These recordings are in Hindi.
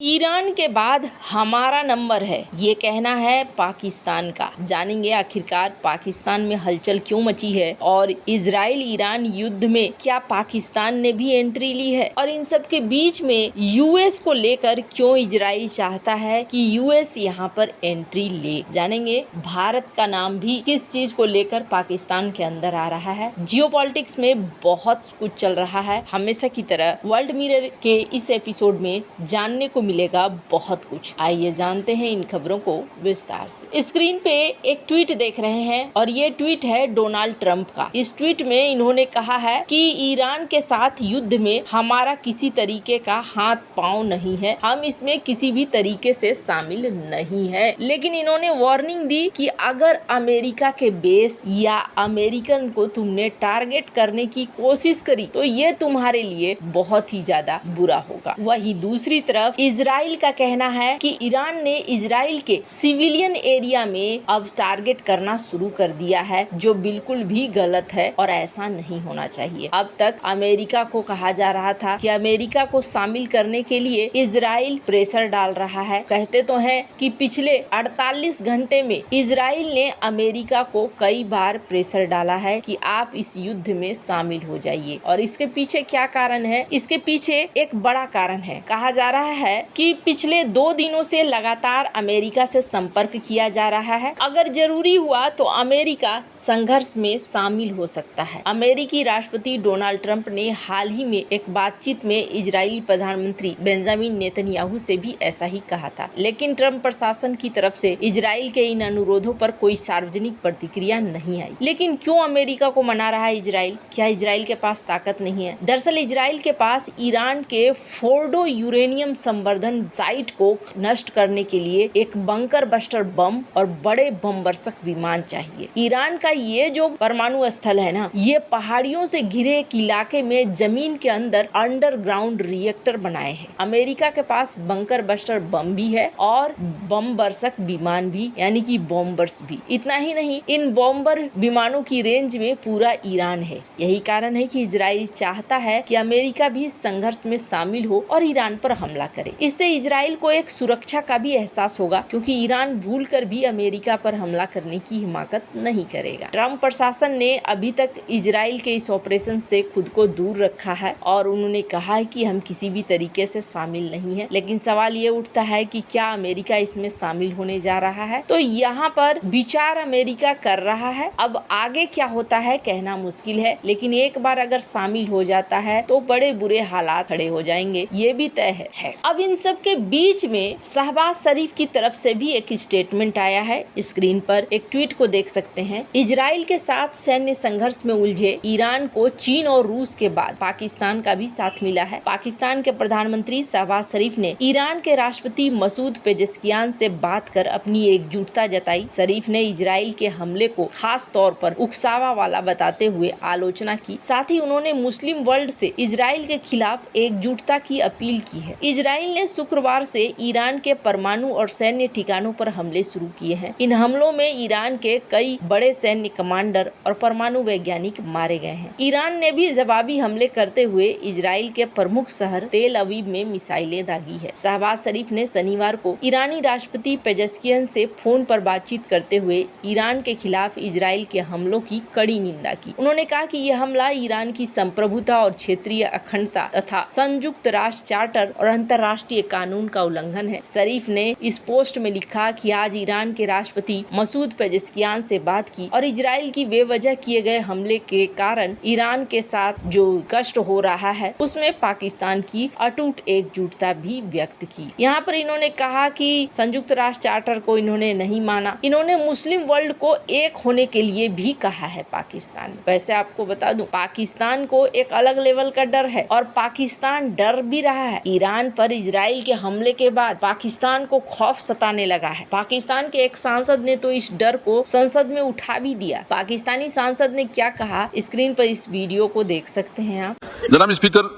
ईरान के बाद हमारा नंबर है, ये कहना है पाकिस्तान का। जानेंगे आखिरकार पाकिस्तान में हलचल क्यों मची है और इजराइल ईरान युद्ध में क्या पाकिस्तान ने भी एंट्री ली है, और इन सब के बीच में यूएस को लेकर क्यों इजराइल चाहता है कि यूएस यहाँ पर एंट्री ले। जानेंगे भारत का नाम भी किस चीज को लेकर पाकिस्तान के अंदर आ रहा है। जियोपॉलिटिक्स में बहुत कुछ चल रहा है, हमेशा की तरह वर्ल्ड मिरर के इस एपिसोड में जानने को मिलेगा बहुत कुछ। आइए जानते हैं इन खबरों को विस्तार से। स्क्रीन पे एक ट्वीट देख रहे हैं और ये ट्वीट है डोनाल्ड ट्रंप का। इस ट्वीट में इन्होंने कहा है कि ईरान के साथ युद्ध में हमारा किसी तरीके का हाथ पांव नहीं है, हम इसमें किसी भी तरीके से शामिल नहीं है। लेकिन इन्होंने वार्निंग दी कि अगर अमेरिका के बेस या अमेरिकन को तुमने टारगेट करने की कोशिश करी तो ये तुम्हारे लिए बहुत ही ज्यादा बुरा होगा। वही दूसरी तरफ इजराइल का कहना है कि ईरान ने इजराइल के सिविलियन एरिया में अब टारगेट करना शुरू कर दिया है, जो बिल्कुल भी गलत है और ऐसा नहीं होना चाहिए। अब तक अमेरिका को कहा जा रहा था कि अमेरिका को शामिल करने के लिए इजराइल प्रेशर डाल रहा है। कहते तो हैं कि पिछले 48 घंटे में इजराइल ने अमेरिका को कई बार प्रेशर डाला है कि आप इस युद्ध में शामिल हो जाइए। और इसके पीछे क्या कारण है? इसके पीछे एक बड़ा कारण है। कहा जा रहा है कि पिछले 2 दिनों से लगातार अमेरिका से संपर्क किया जा रहा है। अगर जरूरी हुआ तो अमेरिका संघर्ष में शामिल हो सकता है। अमेरिकी राष्ट्रपति डोनाल्ड ट्रंप ने हाल ही में एक बातचीत में इजरायली प्रधानमंत्री बेंजामिन नेतन्याहू से भी ऐसा ही कहा था। लेकिन ट्रंप प्रशासन की तरफ से इजराइल के इन अनुरोधों पर कोई सार्वजनिक प्रतिक्रिया नहीं आई। लेकिन क्यों अमेरिका को मना रहा है इजराइल? क्या इजराइल के पास ताकत नहीं है? दरअसल इजराइल के पास ईरान के फोर्डो यूरेनियम संवर्धन साइट को नष्ट करने के लिए एक बंकर बस्टर बम और बड़े बम वर्षक विमान चाहिए। ईरान का ये जो परमाणु स्थल है ना, ये पहाड़ियों से घिरे एक इलाके में जमीन के अंदर अंडरग्राउंड रिएक्टर बनाए हैं। अमेरिका के पास बंकर बस्टर बम भी है और बम वर्षक विमान भी, यानी कि बॉम्बर्स भी। इतना ही नहीं, इन बॉम्बर विमानों की रेंज में पूरा ईरान है। यही कारण है कि इजराइल चाहता है कि अमेरिका भी संघर्ष में शामिल हो और ईरान पर हमला करे। इससे इजराइल को एक सुरक्षा का भी एहसास होगा, क्योंकि ईरान भूलकर भी अमेरिका पर हमला करने की हिमाकत नहीं करेगा। ट्रंप प्रशासन ने अभी तक इजराइल के इस ऑपरेशन से खुद को दूर रखा है और उन्होंने कहा है कि हम किसी भी तरीके से शामिल नहीं है। लेकिन सवाल ये उठता है कि क्या अमेरिका इसमें शामिल होने जा रहा है? तो यहाँ पर विचार अमेरिका कर रहा है। अब आगे क्या होता है कहना मुश्किल है, लेकिन एक बार अगर शामिल हो जाता है तो बड़े बुरे हालात खड़े हो जाएंगे, ये भी तय है। अब इन सब के बीच में शहबाज शरीफ की तरफ से भी एक स्टेटमेंट आया है। स्क्रीन पर एक ट्वीट को देख सकते हैं। इजराइल के साथ सैन्य संघर्ष में उलझे ईरान को चीन और रूस के बाद पाकिस्तान का भी साथ मिला है। पाकिस्तान के प्रधानमंत्री शहबाज शरीफ ने ईरान के राष्ट्रपति मसूद पेजेस्कियान से बात कर अपनी एकजुटता जताई। शरीफ ने इजराइल के हमले को खास तौर पर उकसावा वाला बताते हुए आलोचना की। साथ ही उन्होंने मुस्लिम वर्ल्ड से इजराइल के खिलाफ एकजुटता की अपील की है। इजराइल ने शुक्रवार से ईरान के परमाणु और सैन्य ठिकानों पर हमले शुरू किए हैं। इन हमलों में ईरान के कई बड़े सैन्य कमांडर और परमाणु वैज्ञानिक मारे गए हैं। ईरान ने भी जवाबी हमले करते हुए इजराइल के प्रमुख शहर तेल अवीव में मिसाइलें दागी है। शहबाज शरीफ ने शनिवार को ईरानी राष्ट्रपति पेजेस्कियन से फोन पर बातचीत करते हुए ईरान के खिलाफ इजराइल के हमलों की कड़ी निंदा की। उन्होंने कहा कि यह हमला ईरान की संप्रभुता और क्षेत्रीय अखंडता तथा संयुक्त राष्ट्र चार्टर और अंतर्राष्ट्रीय कानून का उल्लंघन है। शरीफ ने इस पोस्ट में लिखा कि आज ईरान के राष्ट्रपति मसूद पेजेस्कियान से बात की और इजराइल की बेवजह किए गए हमले के कारण ईरान के साथ जो कष्ट हो रहा है उसमें पाकिस्तान की अटूट एकजुटता भी व्यक्त की। यहाँ पर इन्होंने कहा कि संयुक्त राष्ट्र चार्टर को इन्होंने नहीं माना। इन्होंने मुस्लिम वर्ल्ड को एक होने के लिए भी कहा है पाकिस्तान। वैसे आपको बता दूं, पाकिस्तान को एक अलग लेवल का डर है और पाकिस्तान डर भी रहा है। ईरान पर इजराइल के हमले के बाद पाकिस्तान को खौफ सताने लगा है। पाकिस्तान के एक सांसद ने तो इस डर को संसद में उठा भी दिया। पाकिस्तानी सांसद ने क्या कहा, स्क्रीन पर इस वीडियो को देख सकते हैं आप। जनाब स्पीकर,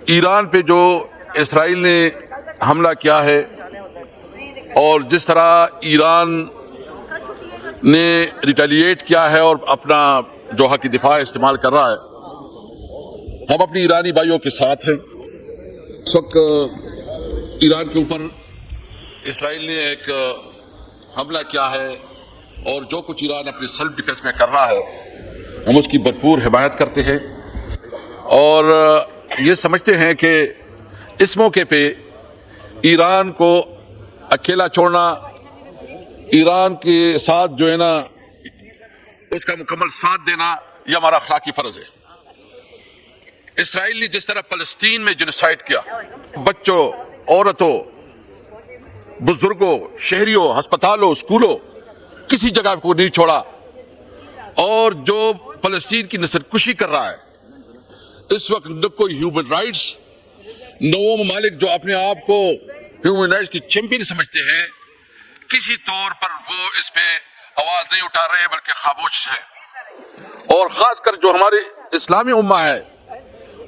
ईरान पे जो इस्राइल ने हमला किया है और जिस तरह ईरान ने रिटेलिएट किया है और अपना जो हक दिफा इस्तेमाल कर रहा है, हम अपनी ईरानी भाइयों के साथ हैं। इस वक्त ईरान के ऊपर इसराइल ने एक हमला किया है और जो कुछ ईरान अपने सेल्फ डिफेंस में कर रहा है हम उसकी भरपूर हिमायत करते हैं और ये समझते हैं कि इस मौके पे ईरान को अकेला छोड़ना, ईरान के साथ जो है ना उसका मुकम्मल साथ देना, यह हमारा अखलाकी फर्ज है। इसराइल ने जिस तरह फलस्तीन में जेनोसाइड किया, बच्चों, औरतों, बुजुर्गों, शहरियों, अस्पतालों, स्कूलों, किसी जगह को नहीं छोड़ा और जो फलस्तीन की नस्लकुशी कर रहा है इस वक्त न कोई ह्यूमन राइट्स, न वो ममालिक जो अपने आप को ह्यूमन राइट्स की चैंपियन समझते हैं, किसी तौर पर वो इस पे आवाज नहीं उठा रहे बल्कि खामोश है। और खासकर जो हमारे इस्लामी उम्मा है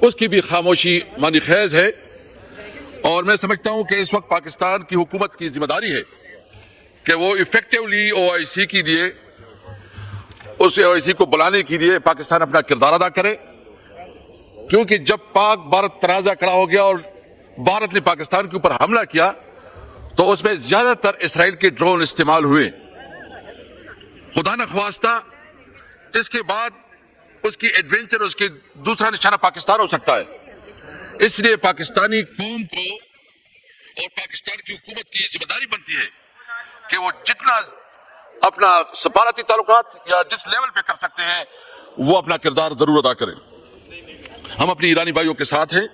उसकी भी खामोशी मानीखेज है। और मैं समझता हूं कि इस वक्त पाकिस्तान की हुकूमत की जिम्मेदारी है कि वो इफेक्टिवली ओआईसी के लिए, उस ओआईसी को बुलाने के लिए पाकिस्तान अपना किरदार अदा करे, क्योंकि जब पाक भारत तनाजा खड़ा हो गया और भारत ने पाकिस्तान के ऊपर हमला किया तो उसमें ज्यादातर इसराइल के ड्रोन इस्तेमाल हुए। खुदा न ख्वास्ता इसके बाद उसकी एडवेंचर, उसकी दूसरा निशाना पाकिस्तान हो सकता है। इसलिए पाकिस्तानी कौम को और पाकिस्तान की हुकूमत की जिम्मेदारी बनती है कि वो जितना अपना सफारती ताल्लुकात या जिस लेवल पे कर सकते हैं वो अपना किरदार जरूर अदा करें। हम अपनी ईरानी भाइयों के साथ हैं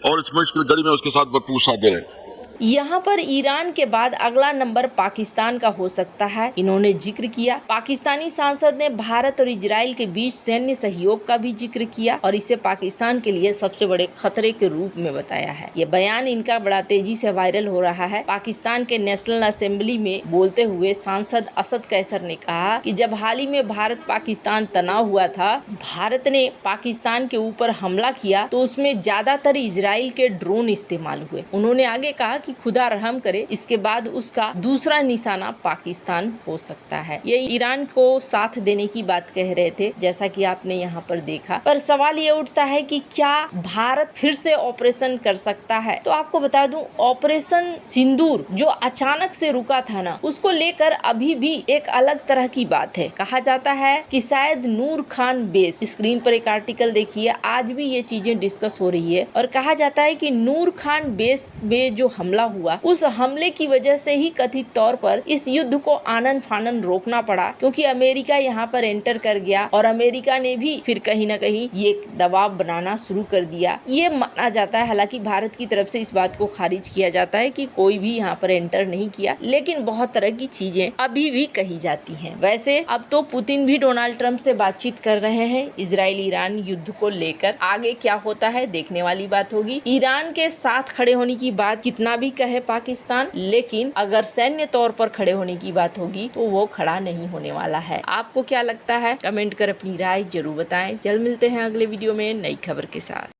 और इस मुश्किल घड़ी में उसके साथ भरपूर साथ दे रहे हैं। यहाँ पर ईरान के बाद अगला नंबर पाकिस्तान का हो सकता है, इन्होंने जिक्र किया। पाकिस्तानी सांसद ने भारत और इजराइल के बीच सैन्य सहयोग का भी जिक्र किया और इसे पाकिस्तान के लिए सबसे बड़े खतरे के रूप में बताया है। ये बयान इनका बड़ा तेजी से वायरल हो रहा है। पाकिस्तान के नेशनल असेंबली में बोलते हुए सांसद असद कैसर ने कहा कि जब हाल ही में भारत पाकिस्तान तनाव हुआ था, भारत ने पाकिस्तान के ऊपर हमला किया तो उसमें ज्यादातर इजराइल के ड्रोन इस्तेमाल हुए। उन्होंने आगे कहा कि खुदा रहम करे, इसके बाद उसका दूसरा निशाना पाकिस्तान हो सकता है। ये ईरान को साथ देने की बात कह रहे थे, जैसा कि आपने यहाँ पर देखा। पर सवाल ये उठता है कि क्या भारत फिर से ऑपरेशन कर सकता है? तो आपको बता दूं, ऑपरेशन सिंदूर जो अचानक से रुका था ना, उसको लेकर अभी भी एक अलग तरह की बात है। कहा जाता है कि शायद नूर खान बेस, स्क्रीन पर एक आर्टिकल देखिए, आज भी ये चीजें डिस्कस हो रही है और कहा जाता है कि नूर खान बेस में जो हमला हुआ, उस हमले की वजह से ही कथित तौर पर इस युद्ध को आनन फानन रोकना पड़ा, क्योंकि अमेरिका यहाँ पर एंटर कर गया और अमेरिका ने भी फिर कहीं न कहीं ये दबाव बनाना शुरू कर दिया। ये माना जाता है, हालांकि भारत की तरफ से इस बात को खारिज किया जाता है कि कोई भी यहाँ पर एंटर नहीं किया, लेकिन बहुत तरह की चीजें अभी भी कही जाती हैं। वैसे अब तो पुतिन भी डोनाल्ड ट्रंप से बातचीत कर रहे हैं इजराइल ईरान युद्ध को लेकर। आगे क्या होता है देखने वाली बात होगी। ईरान के साथ खड़े होने की बात कितना भी कहे पाकिस्तान, लेकिन अगर सैन्य तौर पर खड़े होने की बात होगी तो वो खड़ा नहीं होने वाला है। आपको क्या लगता है? कमेंट कर अपनी राय जरूर बताएं। जल्द मिलते हैं अगले वीडियो में नई खबर के साथ।